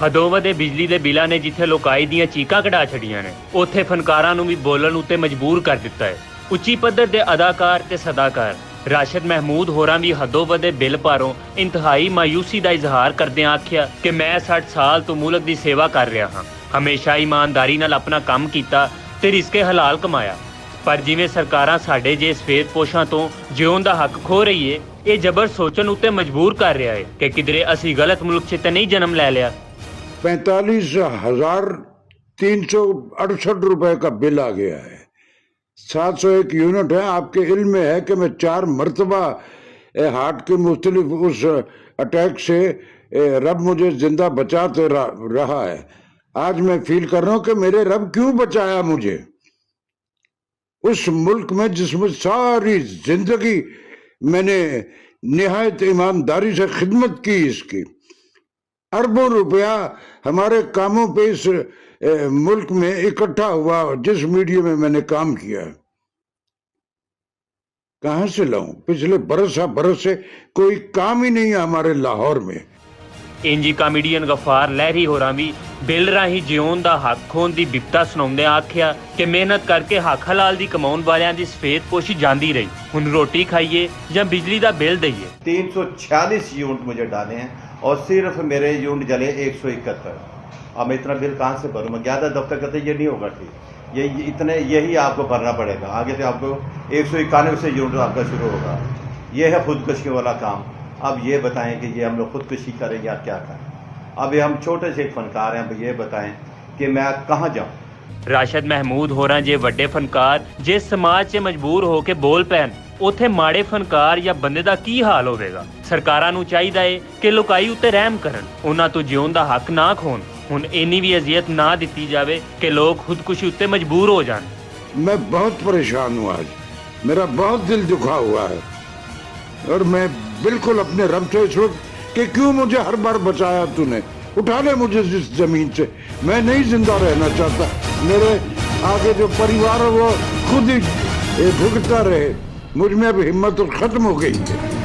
ਹਦੋਂ ਵਧੇ ਬਿਜਲੀ ਦੇ ਬਿੱਲਾਂ ਨੇ ਜਿੱਥੇ ਲੋਕਾਈ ਦੀਆਂ ਚੀਕਾਂ ਕਢਾ ਛੜੀਆਂ ਨੇ, ਉੱਥੇ ਫਨਕਾਰਾਂ ਨੂੰ ਵੀ ਬੋਲਣ ਉੱਤੇ ਮਜਬੂਰ ਕਰ ਦਿੱਤਾ ਹੈ। ਉੱਚੀ ਪੱਧਰ ਦੇ ਅਦਾਕਾਰ ਤੇ ਸਦਾਕਾਰ ਰਾਸ਼ਦ ਮਹਿਮੂਦ ਹੋਰਾਂ ਵੀ ਹਦੋਂ ਵਧੇ ਬਿੱਲ ਭਾਰੋਂ ਇੰਤਹਾਈ ਮਾਯੂਸੀ ਦਾ ਇਜ਼ਹਾਰ ਕਰਦਿਆਂ ਆਖਿਆ ਕਿ ਮੈਂ 60 ਸਾਲ ਤੋਂ ਮੁਲਕ ਦੀ ਸੇਵਾ ਕਰ ਰਿਹਾ ਹਾਂ, ਹਮੇਸ਼ਾ ਇਮਾਨਦਾਰੀ ਨਾਲ ਆਪਣਾ ਕੰਮ ਕੀਤਾ ਤੇ ਰਿਜ਼ਕੇ ਹਲਾਲ ਕਮਾਇਆ। ਪਰ ਜਿਵੇਂ ਸਰਕਾਰਾਂ ਸਾਡੇ ਜੇ ਸਫੇਦਪੋਸ਼ਾਂ ਤੋਂ ਜਿਉਣ ਦਾ ਹੱਕ ਖੋ ਰਹੀ ਏ, ਇਹ ਜ਼ਬਰ ਸੋਚਣ ਉੱਤੇ ਮਜਬੂਰ ਕਰ ਰਿਹਾ ਹੈ ਕਿ ਕਿਧਰੇ ਅਸੀਂ ਗਲਤ ਮੁਲਕ 'ਚ ਤਾਂ ਨਹੀਂ ਜਨਮ ਲੈ ਲਿਆ। 45,368 रुपए का बिल आ गया है। 701 यूनिट है। आपके इल्म में है कि मैं 4 मरतबा हार्ट के मुख्तलिफ उस अटैक से रब मुझे जिंदा बचाते रहा है। आज मैं फील कर रहा हूं कि मेरे रब क्यों बचाया मुझे। उस मुल्क में जिसमें सारी जिंदगी मैंने निहायत ईमानदारी से खिदमत की, इसकी अरबों रुपया हमारे कामों पे इस मुल्क में इकट्ठा हुआ, जिस मीडिया में मैंने काम किया, कहां से लाऊं। पिछले बरस से कोई काम ही नहीं है हमारे लाहौर में। ਇੰਜੀ ਕਾਮੇਡੀਅਨ ਗਫਾਰ ਲਹਿਰੀ ਹੋਰਾਂ ਵੀ ਬਿੱਲ ਰਾਹੀਂ ਜਿਉਣ ਦਾ ਹੱਕ ਖੋਣ ਦੀ ਬਿਪਤਾ ਸੁਣਾਉਂਦਿਆਂ ਆਖਿਆ ਕਿ ਮਿਹਨਤ ਕਰਕੇ ਹੱਕ ਹਲਾਲ ਦੀ ਕਮਾਉਣ ਵਾਲਿਆਂ ਦੀ ਸਫੇਦਪੋਸ਼ੀ ਜਾਂਦੀ ਰਹੀ, ਹੁਣ ਰੋਟੀ ਖਾਈਏ ਜਾਂ ਬਿਜਲੀ ਦਾ ਬਿੱਲ ਦਈਏ। 346 यूनिट मुझे डाले हैं और सिर्फ मेरे यूनिट जले 171। अब मैं इतना बिल कहाँ से भरूँ। मैं गया था दफ्तर, कहते ये नहीं होगा ठीक, यही आपको भरना पड़ेगा, आगे से आपको 191 से यूनिट आपका शुरू होगा। ये है खुदकशी वाला काम। अब ये बताएं कि ये हम लोग खुदकशी करें या क्या करें। अब ये हम छोटे से एक फनकार हैं, अब ये बताएं कि मैं कहाँ जाऊँ। ਰਾਸ਼ਦ ਮਹਿਮੂਦ ਹੋਰਾਂ ਜੇ ਵੱਡੇ ਫਨਕਾਰ ਜੇ ਸਮਾਜ 'ਚ ਮਜਬੂਰ ਹੋ ਕੇ ਬੋਲ ਪੈਣ, ਉੱਥੇ ਮਾੜੇ ਫਨਕਾਰ ਜਾਂ ਬੰਦੇ ਦਾ ਕੀ ਹਾਲ ਹੋਵੇਗਾ। ਸਰਕਾਰਾਂ ਨੂੰ ਚਾਹੀਦਾ ਏ ਕਿ ਲੋਕਾਈ ਉੱਤੇ ਰਹਿਮ ਕਰਨ, ਉਹਨਾਂ ਤੋਂ ਜਿਉਣ ਦਾ ਹੱਕ ਨਾ ਖੋਣ। ਹੁਣ ਇੰਨੀ ਵੀ ਅਜ਼ੀਅਤ ਨਾ ਦਿੱਤੀ ਜਾਵੇ ਕਿ ਲੋਕ ਖੁਦਕੁਸ਼ੀ ਉੱਤੇ ਮਜਬੂਰ ਹੋ ਜਾਣ। मैं बहुत परेशान हूँ आज, मेरा बहुत दिल दुखा हुआ है और मैं बिल्कुल अपने रब से इस वक्त कि क्यों मुझे हर बार बचाया तूने, उठा ले मुझे इस जमीन से। मैं नहीं जिंदा रहना चाहता। मेरे आगे जो परिवार है वो खुद ही भुगतता रहे। मुझ में अब हिम्मत खत्म हो गई है।